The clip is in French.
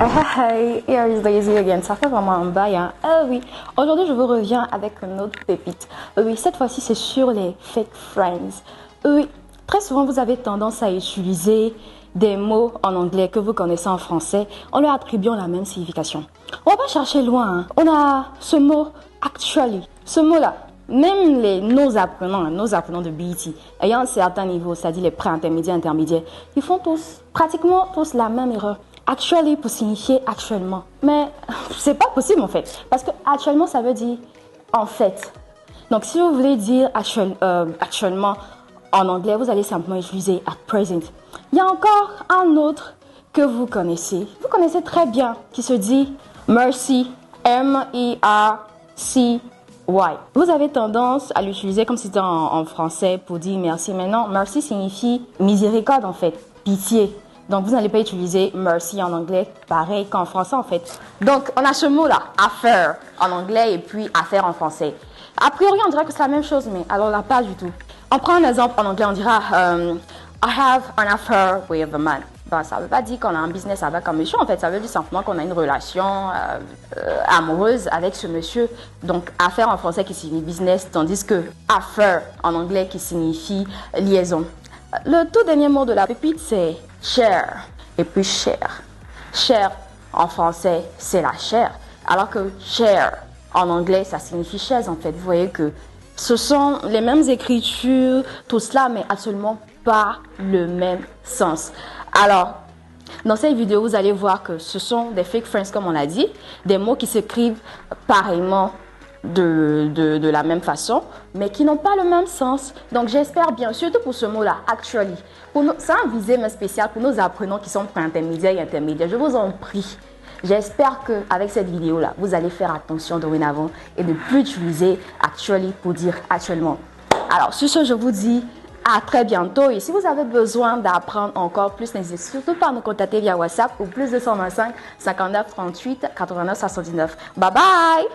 Hey, here is Daisy again. Ça fait vraiment un bail, hein? Oui, aujourd'hui je vous reviens avec une autre pépite. Oui, cette fois-ci c'est sur les fake friends. Oui, très souvent vous avez tendance à utiliser des mots en anglais que vous connaissez en français en leur attribuant la même signification. On va pas chercher loin, hein? On a ce mot actually. Ce mot-là, même nos apprenants de BET, ayant un certain niveau, c'est-à-dire les pré-intermédiaires, intermédiaires, ils font pratiquement tous la même erreur. Actually pour signifier actuellement. Mais c'est pas possible en fait. Parce que actuellement ça veut dire en fait. Donc si vous voulez dire actuellement en anglais, vous allez simplement utiliser at present. Il y a encore un autre que vous connaissez. Vous connaissez très bien qui se dit mercy. M-E-R-C-Y. Vous avez tendance à l'utiliser comme si c'était en français pour dire merci. Mais non, mercy signifie miséricorde en fait. Pitié. Donc, vous n'allez pas utiliser mercy en anglais, pareil qu'en français, en fait. Donc, on a ce mot-là, affaire en anglais et puis affaire en français. A priori, on dirait que c'est la même chose, mais alors là, pas du tout. On prend un exemple en anglais, on dira I have an affair with a man. Ben, ça ne veut pas dire qu'on a un business avec un monsieur, en fait. Ça veut dire simplement qu'on a une relation amoureuse avec ce monsieur. Donc, affaire en français qui signifie business, tandis que affaire en anglais qui signifie liaison. Le tout dernier mot de la pépite, c'est share. Et puis share. Share en français, c'est la chair. Alors que share en anglais, ça signifie chaise en fait. Vous voyez que ce sont les mêmes écritures, tout cela, mais absolument pas le même sens. Alors, dans cette vidéo, vous allez voir que ce sont des fake friends, comme on l'a dit, des mots qui s'écrivent pareillement de la même façon, mais qui n'ont pas le même sens. Donc j'espère bien, surtout pour ce mot-là, actually. C'est un visé mais spécial pour nos apprenants qui sont intermédiaires et intermédiaires. Je vous en prie. J'espère qu'avec cette vidéo-là, vous allez faire attention dorénavant et ne plus utiliser actually pour dire actuellement. Alors sur ce, je vous dis à très bientôt. Et si vous avez besoin d'apprendre encore plus, n'hésitez surtout pas à nous contacter via WhatsApp ou plus 225 59 38 89 79. Bye bye!